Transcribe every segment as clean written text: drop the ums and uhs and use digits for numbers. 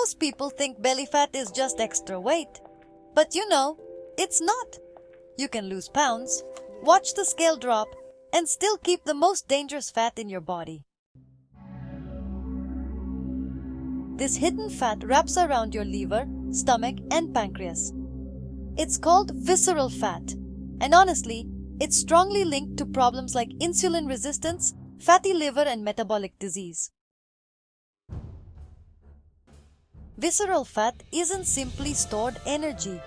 Most people think belly fat is just extra weight. But you know, it's not. You can lose pounds, watch the scale drop, and still keep the most dangerous fat in your body. This hidden fat wraps around your liver, stomach, and pancreas. It's called visceral fat, and honestly, it's strongly linked to problems like insulin resistance, fatty liver, and metabolic disease. Visceral fat isn't simply stored energy.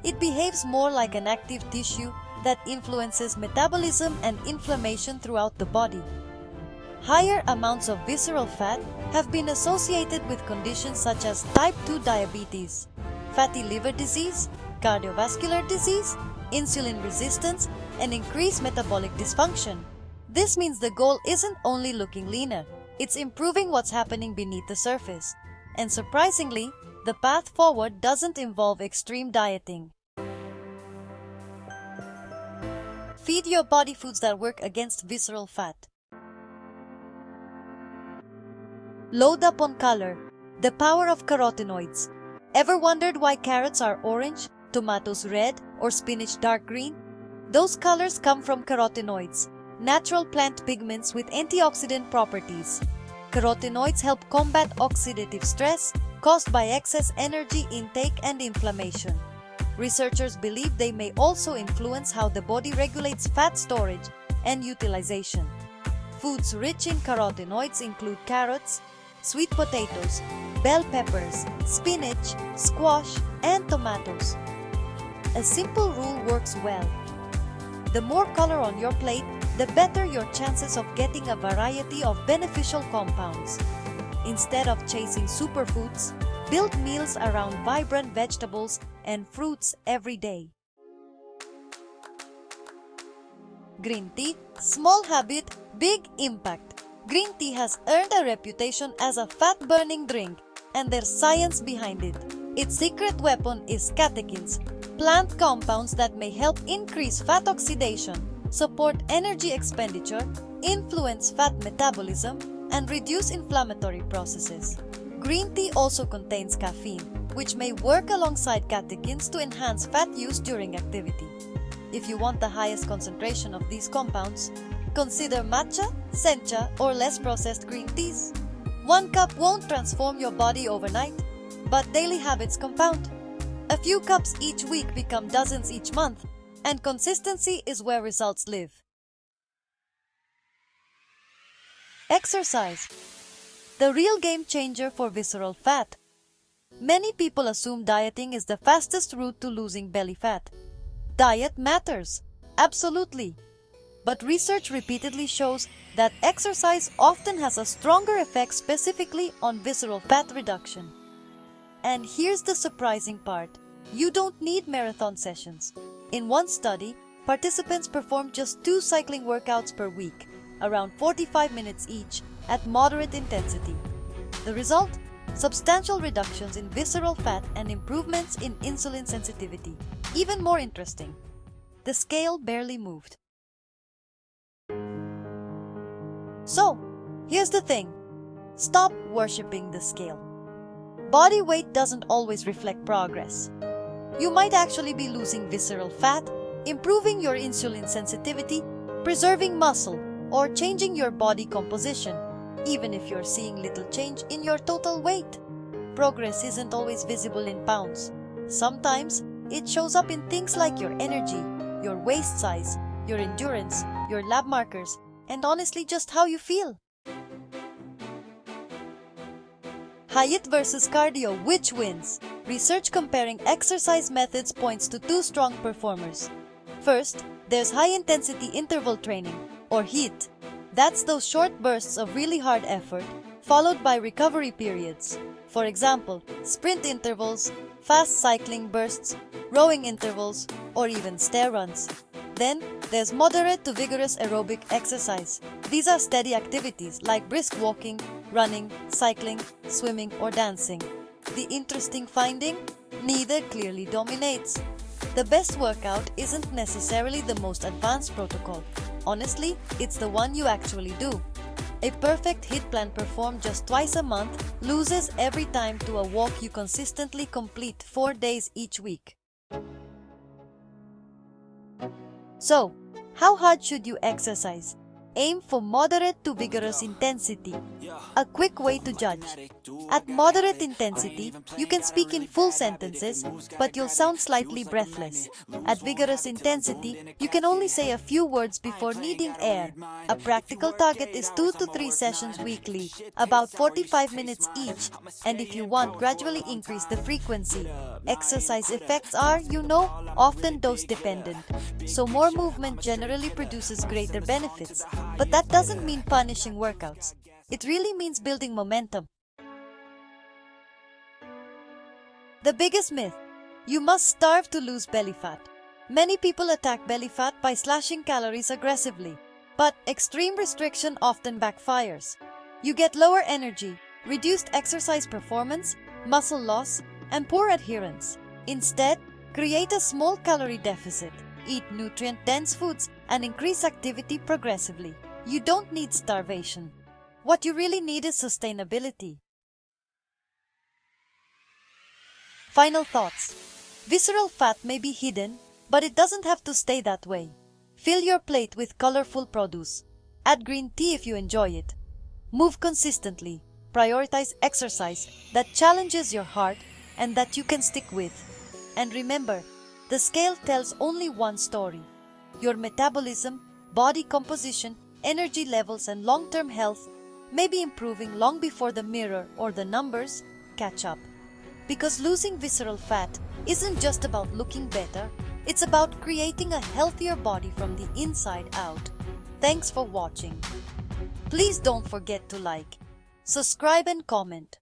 It behaves more like an active tissue that influences metabolism and inflammation throughout the body. Higher amounts of visceral fat have been associated with conditions such as type 2 diabetes, fatty liver disease, cardiovascular disease, insulin resistance, and increased metabolic dysfunction. This means the goal isn't only looking leaner, it's improving what's happening beneath the surface. And surprisingly, the path forward doesn't involve extreme dieting. Feed your body foods that work against visceral fat. Load up on color. The power of carotenoids. Ever wondered why carrots are orange, tomatoes red, or spinach dark green? Those colors come from carotenoids, natural plant pigments with antioxidant properties. Carotenoids help combat oxidative stress caused by excess energy intake and inflammation. Researchers believe they may also influence how the body regulates fat storage and utilization. Foods rich in carotenoids include carrots, sweet potatoes, bell peppers, spinach, squash, and tomatoes. A simple rule works well. The more color on your plate, the better your chances of getting a variety of beneficial compounds. Instead of chasing superfoods, build meals around vibrant vegetables and fruits every day. Green tea, small habit, big impact. Green tea has earned a reputation as a fat-burning drink, and there's science behind it. Its secret weapon is catechins, plant compounds that may help increase fat oxidation, support energy expenditure, influence fat metabolism, and reduce inflammatory processes. Green tea also contains caffeine, which may work alongside catechins to enhance fat use during activity. If you want the highest concentration of these compounds, consider matcha, sencha, or less processed green teas. 1 cup won't transform your body overnight, but daily habits compound. A few cups each week become dozens each month, and consistency is where results live. Exercise. The real game changer for visceral fat. Many people assume dieting is the fastest route to losing belly fat. Diet matters, absolutely. But research repeatedly shows that exercise often has a stronger effect specifically on visceral fat reduction. And here's the surprising part. You don't need marathon sessions. In one study, participants performed just 2 cycling workouts per week, around 45 minutes each, at moderate intensity. The result? Substantial reductions in visceral fat and improvements in insulin sensitivity. Even more interesting, the scale barely moved. So, here's the thing. Stop worshipping the scale. Body weight doesn't always reflect progress. You might actually be losing visceral fat, improving your insulin sensitivity, preserving muscle, or changing your body composition, even if you're seeing little change in your total weight. Progress isn't always visible in pounds. Sometimes, it shows up in things like your energy, your waist size, your endurance, your lab markers, and honestly just how you feel. HIIT versus cardio, which wins? Research comparing exercise methods points to 2 strong performers. First, there's high-intensity interval training, or HIIT. That's those short bursts of really hard effort, followed by recovery periods. For example, sprint intervals, fast cycling bursts, rowing intervals, or even stair runs. Then, there's moderate to vigorous aerobic exercise. These are steady activities like brisk walking, running, cycling, swimming, or dancing. The interesting finding? Neither clearly dominates. The best workout isn't necessarily the most advanced protocol. Honestly, it's the one you actually do. A perfect HIIT plan performed just twice a month loses every time to a walk you consistently complete 4 days each week. So, how hard should you exercise? Aim for moderate to vigorous intensity. A quick way to judge. At moderate intensity, you can speak in full sentences, but you'll sound slightly breathless. At vigorous intensity, you can only say a few words before needing air. A practical target is 2 to 3 sessions weekly, about 45 minutes each, and if you want, gradually increase the frequency. Exercise effects are, often dose dependent. So more movement generally produces greater benefits. But that doesn't mean punishing workouts. It really means building momentum. The biggest myth: you must starve to lose belly fat. Many people attack belly fat by slashing calories aggressively, but extreme restriction often backfires. You get lower energy, reduced exercise performance, muscle loss, and poor adherence. Instead, create a small calorie deficit. Eat nutrient-dense foods and increase activity progressively. You don't need starvation. What you really need is sustainability. Final thoughts. Visceral fat may be hidden, but it doesn't have to stay that way. Fill your plate with colorful produce. Add green tea if you enjoy it. Move consistently. Prioritize exercise that challenges your heart and that you can stick with. And remember, the scale tells only one story. Your metabolism, body composition, energy levels, and long-term health may be improving long before the mirror or the numbers catch up. Because losing visceral fat isn't just about looking better, it's about creating a healthier body from the inside out. Thanks for watching. Please don't forget to like, subscribe, and comment.